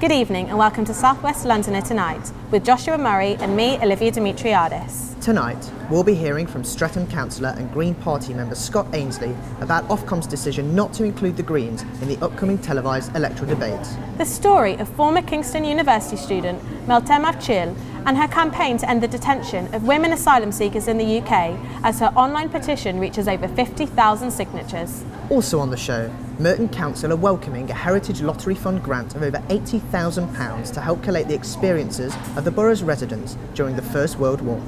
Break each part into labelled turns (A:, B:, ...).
A: Good evening and welcome to South West Londoner Tonight with Joshua Murray and me, Olivia Dimitriadis.
B: Tonight, we'll be hearing from Streatham councillor and Green Party member Scott Ainsley about Ofcom's decision not to include the Greens in the upcoming televised electoral debate.
A: The story of former Kingston University student Merton and her campaign to end the detention of women asylum seekers in the UK as her online petition reaches over 50,000 signatures.
B: Also on the show, Merton Council are welcoming a Heritage Lottery Fund grant of over £80,000 to help collate the experiences of the borough's residents during the First World War.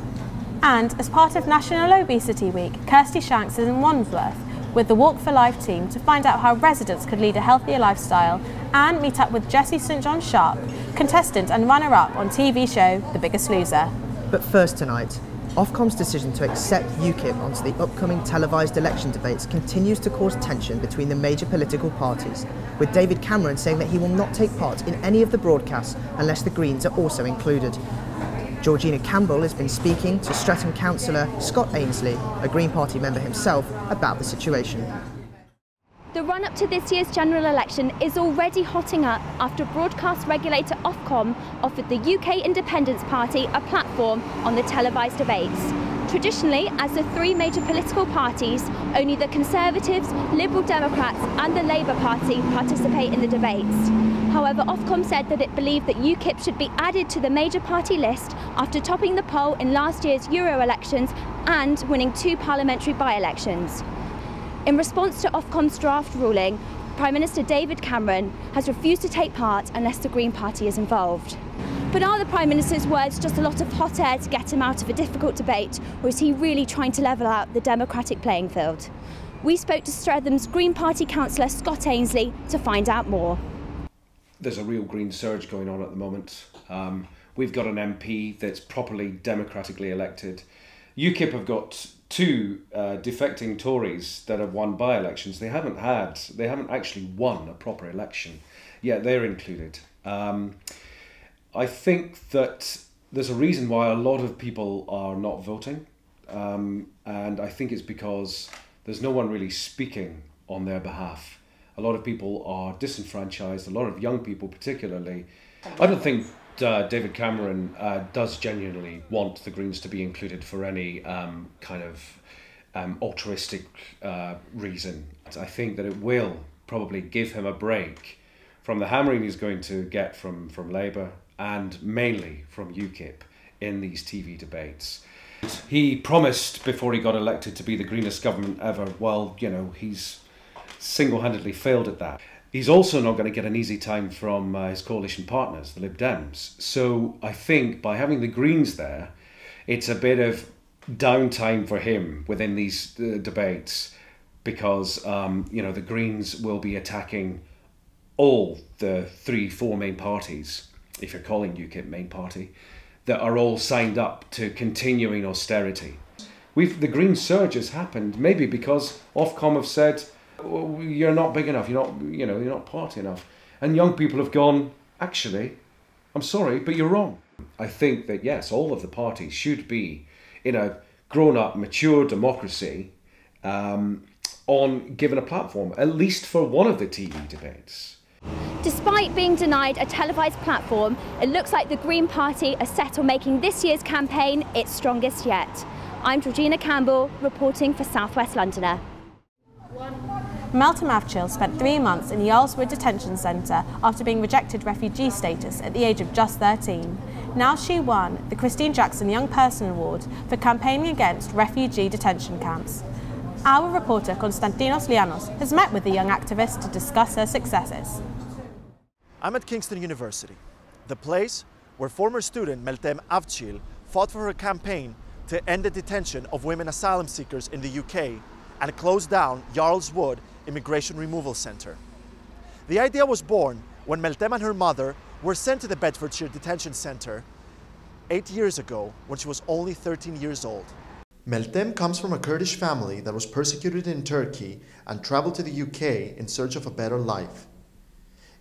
A: And as part of National Obesity Week, Kirsty Shanks is in Wandsworth with the Walk for Life team to find out how residents could lead a healthier lifestyle and meet up with Jessie St John Sharp, contestant and runner-up on TV show The Biggest Loser.
B: But first tonight, Ofcom's decision to accept UKIP onto the upcoming televised election debates continues to cause tension between the major political parties, with David Cameron saying that he will not take part in any of the broadcasts unless the Greens are also included. Georgina Campbell has been speaking to Streatham councillor Scott Ainsley, a Green Party member himself, about the situation.
C: The run-up to this year's general election is already hotting up after broadcast regulator Ofcom offered the UK Independence Party a platform on the televised debates. Traditionally, as the three major political parties, only the Conservatives, Liberal Democrats and the Labour Party participate in the debates. However, Ofcom said that it believed that UKIP should be added to the major party list after topping the poll in last year's Euro elections and winning 2 parliamentary by-elections. In response to Ofcom's draft ruling, Prime Minister David Cameron has refused to take part unless the Green Party is involved. But are the Prime Minister's words just a lot of hot air to get him out of a difficult debate, or is he really trying to level out the democratic playing field? We spoke to Streatham's Green Party councillor Scott Ainsley to find out more.
D: There's a real Green surge going on at the moment. We've got an MP that's properly democratically elected. UKIP have got 2 defecting Tories that have won by-elections. They haven't actually won a proper election, yet they're included. I think that there's a reason why a lot of people are not voting, and I think it's because there's no one really speaking on their behalf. A lot of people are disenfranchised, a lot of young people particularly. I don't think David Cameron does genuinely want the Greens to be included for any kind of altruistic reason. I think that it will probably give him a break from the hammering he's going to get from Labour and mainly from UKIP in these TV debates. He promised before he got elected to be the greenest government ever. Well, you know, he's single-handedly failed at that. He's also not going to get an easy time from his coalition partners, the Lib Dems. So I think by having the Greens there, it's a bit of downtime for him within these debates because, you know, the Greens will be attacking all the 3-4 main parties, if you're calling UKIP main party, that are all signed up to continuing austerity. The Green surge has happened maybe because Ofcom have said, you're not big enough, you're not party enough. And young people have gone, actually, I'm sorry, but you're wrong. I think that, yes, all of the parties should be in a grown-up, mature democracy given a platform, at least for one of the TV debates.
C: Despite being denied a televised platform, it looks like the Green Party are set on making this year's campaign its strongest yet. I'm Georgina Campbell, reporting for South West Londoner.
A: Merton spent 3 months in Yarl Wood detention centre after being rejected refugee status at the age of just 13. Now she won the Christine Jackson Young Person Award for campaigning against refugee detention camps. Our reporter Konstantinos Lianos has met with the young activist to discuss her successes.
E: I'm at Kingston University, the place where former student Meltem Avcil fought for her campaign to end the detention of women asylum seekers in the UK and close down Yarl Wood Immigration Removal Centre. The idea was born when Meltem and her mother were sent to the Bedfordshire Detention Centre 8 years ago when she was only 13 years old. Meltem comes from a Kurdish family that was persecuted in Turkey and travelled to the UK in search of a better life.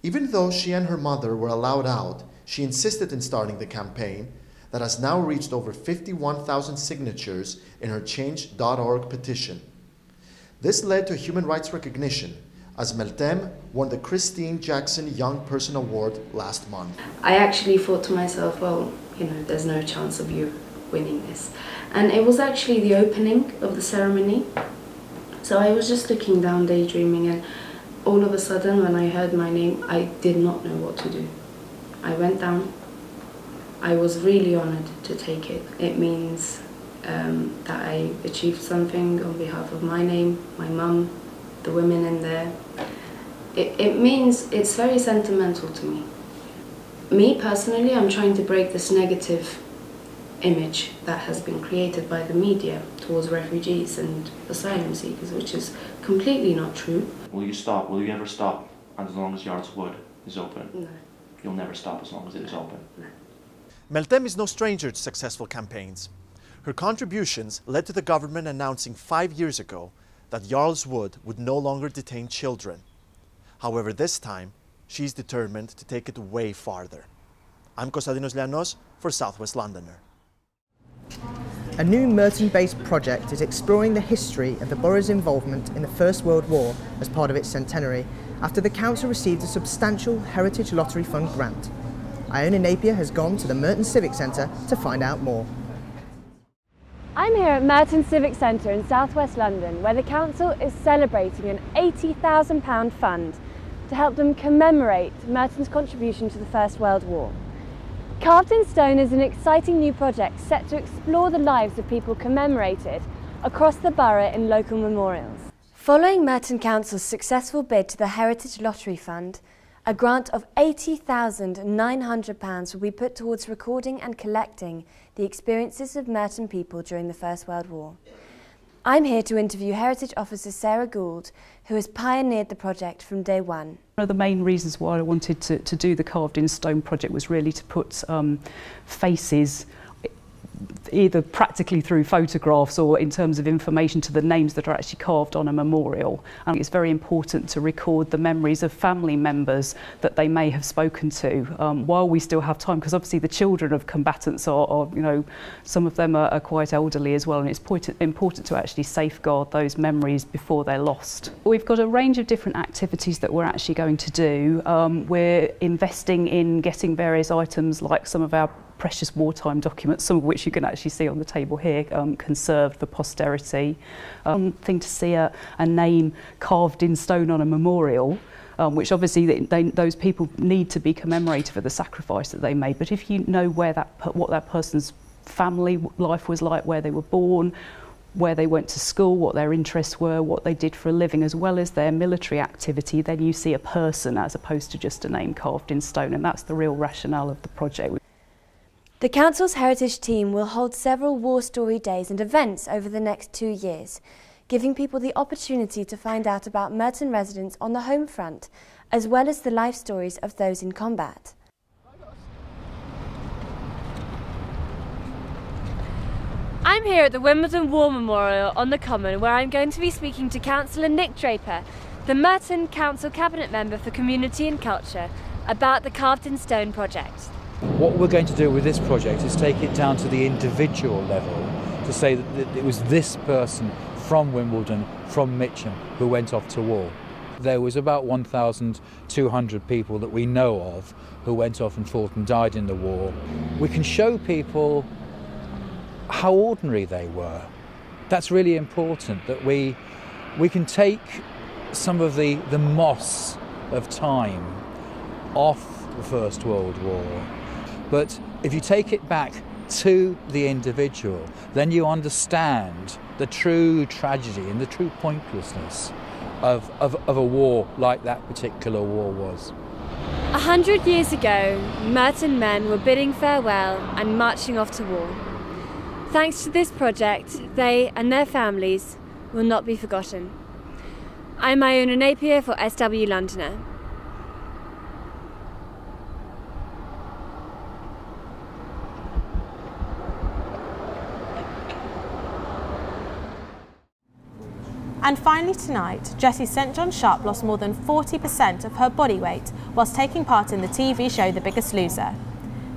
E: Even though she and her mother were allowed out, she insisted in starting the campaign that has now reached over 51,000 signatures in her Change.org petition. This led to human rights recognition, as Merton won the Christine Jackson Young Person Award last month.
F: I actually thought to myself, well, you know, there's no chance of you winning this. And it was actually the opening of the ceremony. So I was just looking down, daydreaming, and all of a sudden when I heard my name, I did not know what to do. I went down. I was really honoured to take it. It means that I achieved something on behalf of my name, my mum, the women in there. It means it's very sentimental to me. Me personally, I'm trying to break this negative image that has been created by the media towards refugees and asylum seekers, which is completely not true.
G: Will you stop? Will you ever stop as long as Yarl Wood is open?
F: No.
G: You'll never stop as long as it is open?
F: No.
E: Merton is no stranger to successful campaigns. Her contributions led to the government announcing 5 years ago that Yarl Wood would no longer detain children. However, this time, she's determined to take it way farther. I'm Konstantinos Lianos for Southwest Londoner.
B: A new Merton-based project is exploring the history of the borough's involvement in the First World War as part of its centenary, after the council received a substantial Heritage Lottery Fund grant. Iona Napier has gone to the Merton Civic Centre to find out more.
H: I'm here at Merton Civic Centre in southwest London, where the council is celebrating an £80,000 fund to help them commemorate Merton's contribution to the First World War. Carved in Stone is an exciting new project set to explore the lives of people commemorated across the borough in local memorials. Following Merton Council's successful bid to the Heritage Lottery Fund, a grant of £80,900 will be put towards recording and collecting the experiences of Merton people during the First World War. I'm here to interview Heritage Officer Sarah Gould, who has pioneered the project from day one.
I: One of the main reasons why I wanted to do the Carved in Stone project was really to put faces, either practically through photographs or in terms of information, to the names that are actually carved on a memorial. And it's very important to record the memories of family members that they may have spoken to while we still have time, because obviously the children of combatants are, you know, some of them are quite elderly as well, and it's important to actually safeguard those memories before they're lost. We've got a range of different activities that we're actually going to do. We're investing in getting various items like some of our precious wartime documents, some of which you can actually see on the table here, conserved for posterity. Thing to see a name carved in stone on a memorial, which obviously those people need to be commemorated for the sacrifice that they made. But if you know what that person's family life was like, where they were born, where they went to school, what their interests were, what they did for a living, as well as their military activity, then you see a person as opposed to just a name carved in stone, and that's the real rationale of the project.
H: The council's heritage team will hold several war story days and events over the next 2 years, giving people the opportunity to find out about Merton residents on the home front, as well as the life stories of those in combat. I'm here at the Wimbledon War Memorial on the Common, where I'm going to be speaking to Councillor Nick Draper, the Merton Council Cabinet Member for Community and Culture, about the Carved in Stone project.
J: What we're going to do with this project is take it down to the individual level, to say that it was this person from Wimbledon, from Mitcham, who went off to war. There was about 1,200 people that we know of who went off and fought and died in the war. We can show people how ordinary they were. That's really important, that we can take some of the moss of time off the First World War. But if you take it back to the individual, then you understand the true tragedy and the true pointlessness of a war like that particular war was.
H: 100 years ago, Merton men were bidding farewell and marching off to war. Thanks to this project, they and their families will not be forgotten. I'm Iona Napier for SW Londoner.
A: And finally tonight, Jessie St John Sharp lost more than 40% of her body weight whilst taking part in the TV show The Biggest Loser.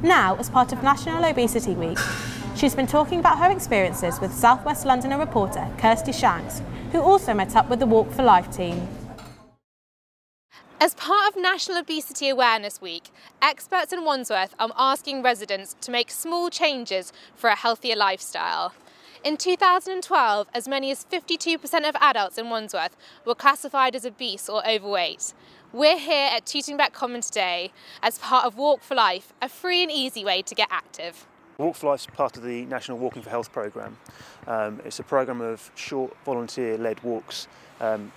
A: Now, as part of National Obesity Week, she's been talking about her experiences with South West Londoner reporter Kirsty Shanks, who also met up with the Walk for Life team. As part of National Obesity Awareness Week, experts in Wandsworth are asking residents to make small changes for a healthier lifestyle. In 2012, as many as 52% of adults in Wandsworth were classified as obese or overweight. We're here at Tootingbeck Common today as part of Walk for Life, a free and easy way to get active.
K: Walk for Life is part of the National Walking for Health programme. It's a programme of short volunteer-led walks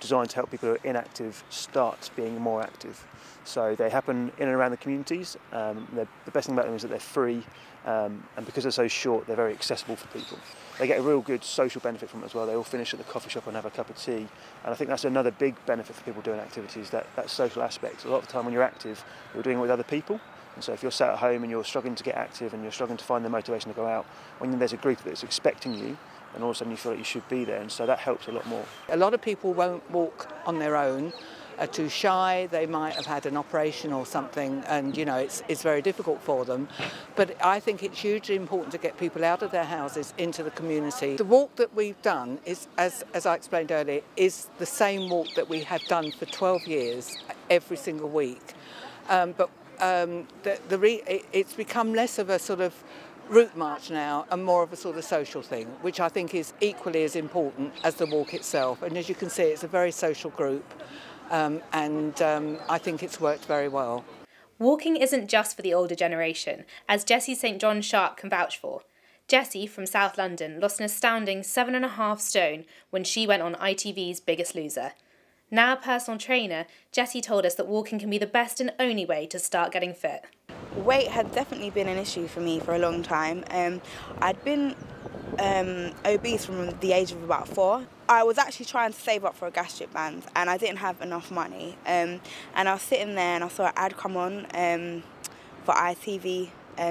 K: designed to help people who are inactive start being more active. So they happen in and around the communities. The best thing about them is that they're free, and because they're so short, they're very accessible for people. They get a real good social benefit from it as well. They all finish at the coffee shop and have a cup of tea. And I think that's another big benefit for people doing activities, that social aspect. A lot of the time when you're active, you're doing it with other people. And so if you're sat at home and you're struggling to get active and you're struggling to find the motivation to go out, when there's a group that's expecting you, and all of a sudden you feel like you should be there, and so that helps a lot more.
L: A lot of people won't walk on their own, are too shy, they might have had an operation or something, and you know it's very difficult for them. But I think it's hugely important to get people out of their houses into the community. The walk that we've done is, as I explained earlier, is the same walk that we have done for 12 years, every single week. It's become less of a sort of route march now and more of a sort of social thing, which I think is equally as important as the walk itself. And as you can see, it's a very social group, and I think it's worked very well.
A: Walking isn't just for the older generation, as Jessie St John Sharp can vouch for. Jessie from South London lost an astounding 7.5 stone when she went on ITV's Biggest Loser. Now a personal trainer, Jessie told us that walking can be the best and only way to start getting fit.
M: Weight had definitely been an issue for me for a long time. I'd been obese from the age of about 4. I was actually trying to save up for a gastric band and I didn't have enough money. And I was sitting there and I saw an ad come on for ITV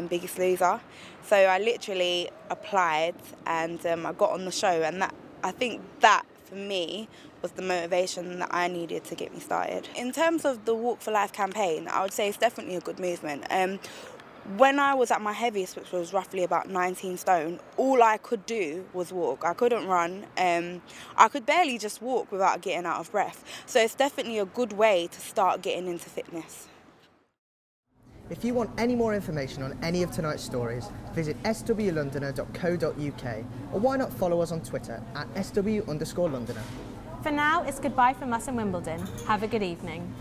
M: Biggest Loser. So I literally applied and I got on the show, and I think that for me was the motivation that I needed to get me started. In terms of the Walk for Life campaign, I would say it's definitely a good movement. When I was at my heaviest, which was roughly about 19 stone, all I could do was walk. I couldn't run. I could barely just walk without getting out of breath. So it's definitely a good way to start getting into fitness.
B: If you want any more information on any of tonight's stories, visit swlondoner.co.uk, or why not follow us on Twitter at @SW_Londoner.
A: For now, it's goodbye from us in Wimbledon. Have a good evening.